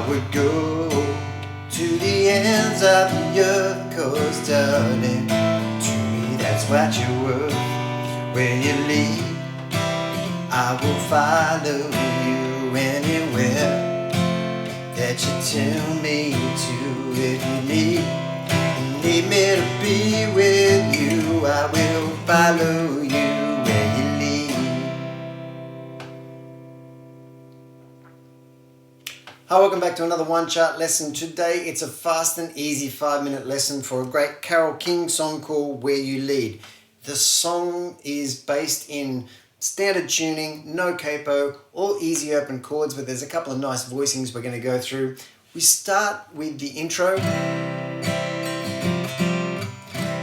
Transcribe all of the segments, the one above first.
I would go to the ends of the earth, 'cause darling, to me that's what you're worth. Where you lead, I will follow you anywhere that you tell me to. If you need me to be with you, I will follow you where you lead. Hi, welcome back to another One Chart lesson. Today it's a fast and easy 5-minute lesson for a great Carole King song called Where You Lead. The song is based in standard tuning, no capo, all easy open chords, but there's a couple of nice voicings we're going to go through. We start with the intro,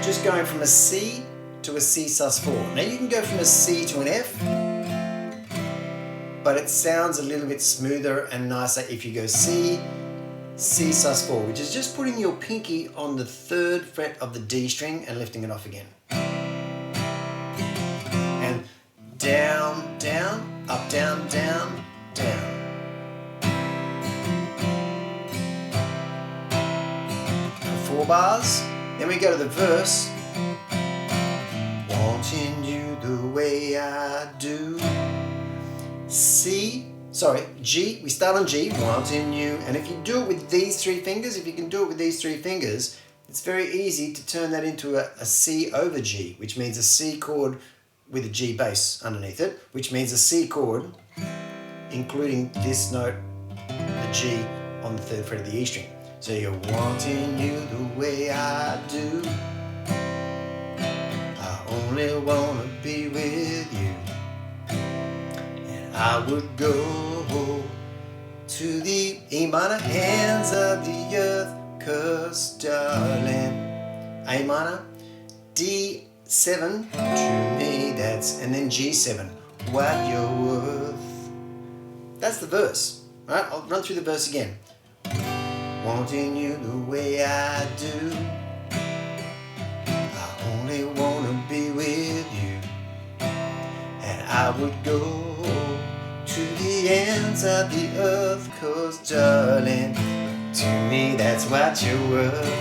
just going from a C to a C sus4. Now you can go from a C to an F, but it sounds a little bit smoother and nicer if you go C, C sus4, which is just putting your pinky on the 3rd fret of the D string and lifting it off again. And down, down, up, down, down, down. 4 bars. Then we go to the verse. Wanting you the way I do. G, we start on G, wanting you, and if you do it with these 3 fingers, if you can do it with these 3 fingers, it's very easy to turn that into a C over G, which means a C chord with a G bass underneath it, which means a C chord, including this note, the G, on the 3rd fret of the E string. So you're wanting you the way I do, I only want to be with you. I would go to the E minor hands of the earth, 'cause darling, A minor, D7, to me that's, and then G7, what you're worth. That's the verse, right? I'll run through the verse again. Wanting you the way I do, I only want to be with you, and I would go to the ends of the earth, 'cause darling, to me that's what you're worth.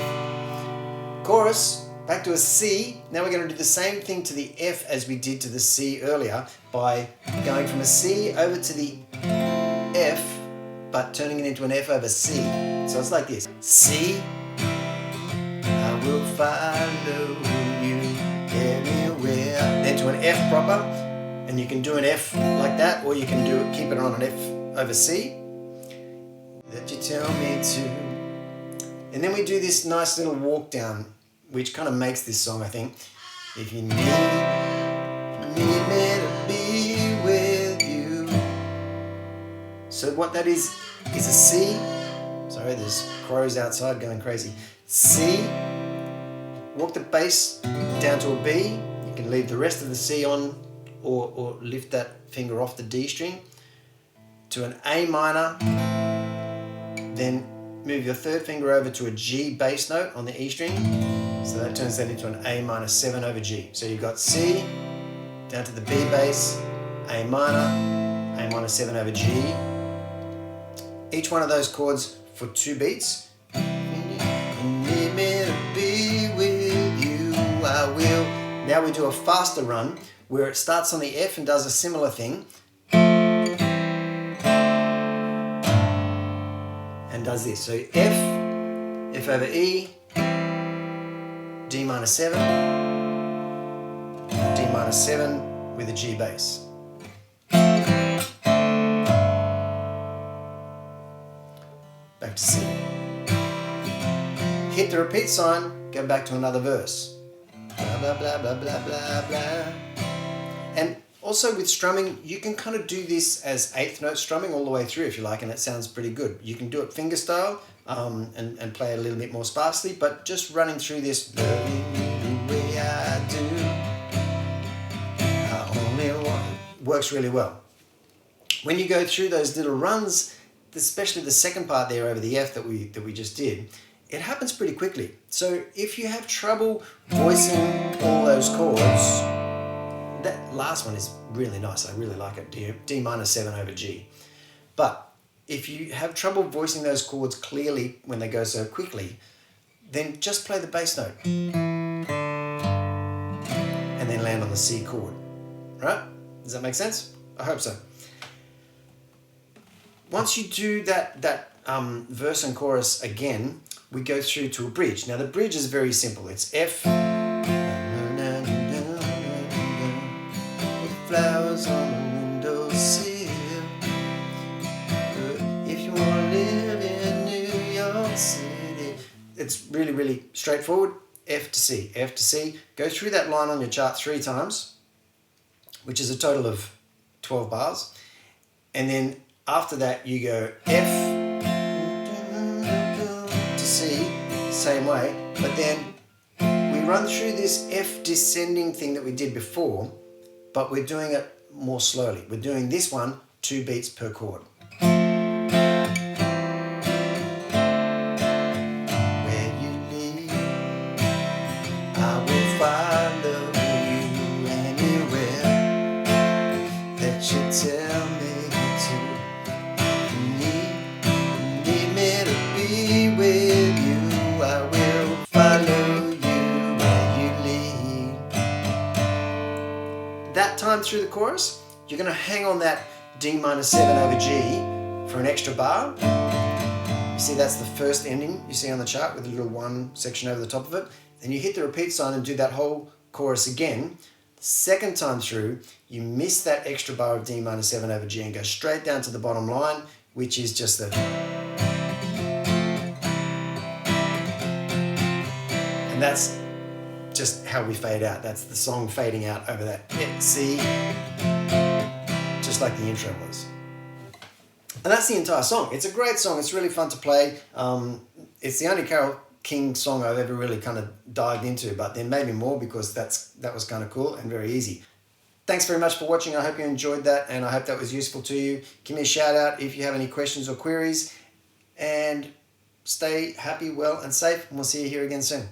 Chorus, back to a C. Now we're going to do the same thing to the F as we did to the C earlier by going from a C over to the F, but turning it into an F over C. So it's like this. C, I will follow you everywhere. Then to an F proper. And you can do an F like that, or you can keep it on an F over C, that you tell me to. And then we do this nice little walk down, which kind of makes this song, I think. If you need me to be with you. So what that is a C. Sorry, there's crows outside going crazy. C, walk the bass down to a B. You can leave the rest of the C on, or lift that finger off the D string to an A minor, then move your 3rd finger over to a G bass note on the E string, so that turns that into an A minor 7 over G. So you've got C, down to the B bass, A minor 7 over G. Each one of those chords for 2 beats. You need me to be with you, I will. Now we do a faster run, where it starts on the F and does a similar thing, and does this. So F, F over E, D minor 7, D minor 7 with a G bass. Back to C. Hit the repeat sign, go back to another verse. Blah, blah, blah, blah, blah, blah, blah. And also with strumming, you can kind of do this as 8th note strumming all the way through if you like, and it sounds pretty good. You can do it finger style and play it a little bit more sparsely, but just running through this, loving you the way I do, I only want, works really well. When you go through those little runs, especially the second part there over the F that we just did, it happens pretty quickly. So if you have trouble voicing all those chords, that last one is really nice. I really like it. D minor 7 over G. But if you have trouble voicing those chords clearly when they go so quickly, then just play the bass note and then land on the C chord. Right? Does that make sense? I hope so. Once you do that verse and chorus again, we go through to a bridge. Now the bridge is very simple. It's F, flowers on the windowsill. If you want to live in New York City. It's really, really straightforward. F to C, F to C. Go through that line on your chart 3 times, which is a total of 12 bars. And then after that, you go F to C, same way. But then we run through this F descending thing that we did before, but we're doing it more slowly. We're doing this one 2 beats per chord. Where you lead, I will follow you anywhere that you tell me to. You need me to be with you. I will follow you where you lead. That time through the chorus, you're going to hang on that D minor 7 over G for an extra bar. You see that's the first ending you see on the chart with a little 1 section over the top of it. Then you hit the repeat sign and do that whole chorus again. The second time through, you miss that extra bar of D minor 7 over G and go straight down to the bottom line, which is just the... And that's just how we fade out. That's the song fading out over that C, just like the intro was. And that's the entire song. It's a great song. It's really fun to play. It's the only Carole King song I've ever really kind of dived into, but then maybe more because that was kind of cool and very easy. Thanks very much for watching. I hope you enjoyed that, and I hope that was useful to you. Give me a shout out if you have any questions or queries, and stay happy, well, and safe, and we'll see you here again soon.